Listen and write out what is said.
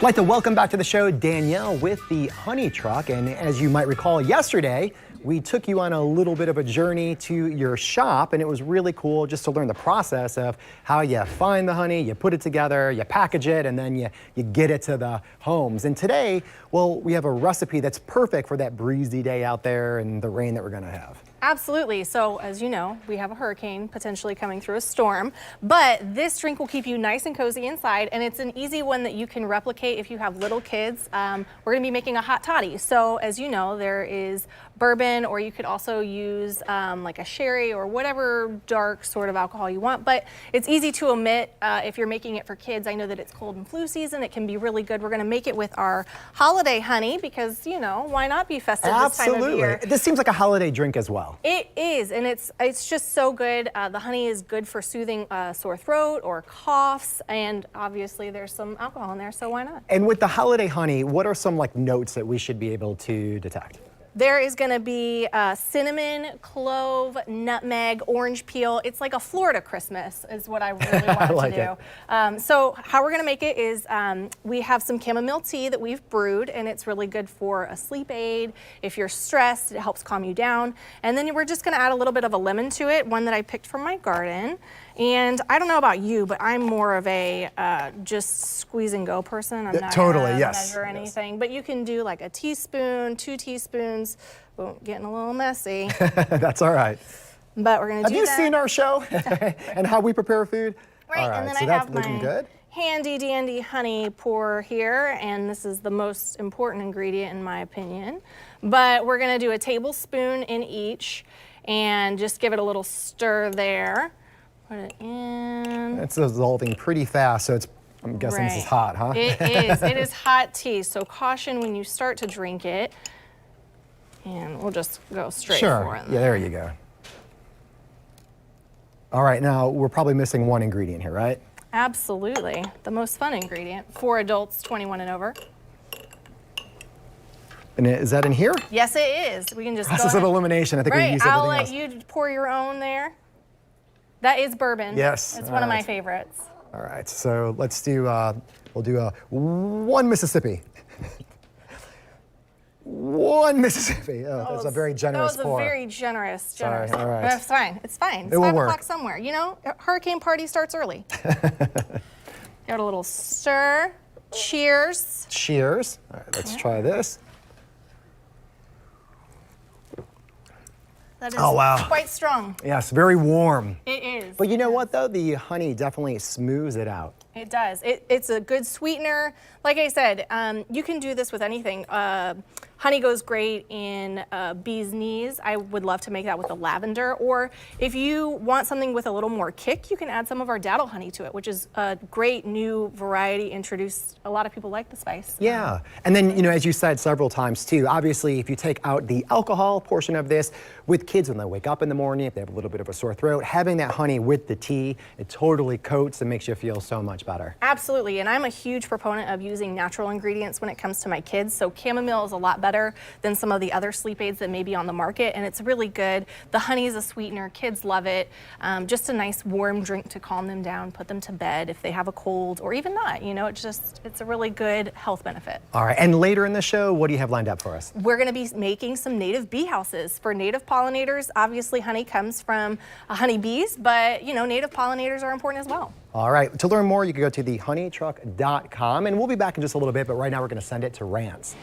I'd like to welcome back to the show Danielle with the Honey Truck. And as you might recall, yesterday we took you on a little bit of a journey to your shop, and it was really cool just to learn the process of how you find the honey, you put it together, you package it, and then you get it to the homes. And today, well, we have a recipe that's perfect for that breezy day out there and the rain that we're gonna have. Absolutely. So as you know, we have a hurricane potentially coming through a storm, but this drink will keep you nice and cozy inside, and it's an easy one that you can replicate if you have little kids. We're going to be making a hot toddy. So as you know, there is bourbon, or you could also use like a sherry or whatever dark sort of alcohol you want, but it's easy to omit if you're making it for kids. I know that it's cold and flu season. It can be really good. We're going to make it with our holiday honey because, you know, why not be festive this time of year? This seems like a holiday drink as well. It is, and it's just so good. The honey is good for soothing sore throat or coughs, and obviously there's some alcohol in there, so why not? And with the holiday honey, what are some like notes that we should be able to detect? There is going to be cinnamon, clove, nutmeg, orange peel. It's like a Florida Christmas is what I really wanted to do. So how we're going to make it is we have some chamomile tea that we've brewed, and it's really good for a sleep aid. If you're stressed, it helps calm you down. And then we're just going to add a little bit of a lemon to it, one that I picked from my garden. And I don't know about you, but I'm more of a just squeeze and go person. I'm not totally, gonna yes. measure anything, but you can do like a teaspoon, 2 teaspoons. Boom, getting a little messy. That's all right. But we're gonna do that. Have you seen our show and how we prepare food? Right, all right, and then so I that's have looking my good. handy dandy honey pour here, and this is the most important ingredient in my opinion. But we're gonna do a tablespoon in each and just give it a little stir there. Put it in. It's dissolving pretty fast, so I'm guessing this is hot, huh? It is. It is hot tea, so caution when you start to drink it. And we'll just go straight for it. Yeah, there you go. All right, now we're probably missing one ingredient here, right? Absolutely. The most fun ingredient for adults 21 and over. And is that in here? Yes, it is. We can just Process of elimination. I think we used everything I'll let else. you pour your own there. That is bourbon. Yes. It's one of my favorites. All right, so let's do, we'll do one Mississippi. One Mississippi. Oh, that's a very generous pour. That was a very generous. Sorry, all right. That's fine. It's fine. It's It will 5 work. o'clock somewhere. You know, a hurricane party starts early. Give it a little stir. Cheers. Cheers. All right, let's try this. That is quite strong. Yes, very warm. It is. But you know what, though? The honey definitely smooths it out. It does. It's a good sweetener. Like I said, you can do this with anything. Honey goes great in bee's knees. I would love to make that with the lavender. Or if you want something with a little more kick, you can add some of our dazzle honey to it, which is a great new variety introduced. A lot of people like the spice. Yeah. And then, you know, as you said several times too, obviously if you take out the alcohol portion of this, with kids when they wake up in the morning, if they have a little bit of a sore throat, having that honey with the tea, it totally coats and makes you feel so much better. Absolutely. And I'm a huge proponent of using natural ingredients when it comes to my kids. So chamomile is a lot better than some of the other sleep aids that may be on the market, and it's really good. The honey is a sweetener. Kids love it. Just a nice warm drink to calm them down, put them to bed if they have a cold or even not. You know, it's a really good health benefit. All right. And later in the show, what do you have lined up for us? We're going to be making some native bee houses for native pollinators. Obviously, honey comes from honeybees, but you know, native pollinators are important as well. All right. To learn more, you can go to thehoneytruck.com, and we'll be back in just a little bit, but right now we're going to send it to Rance.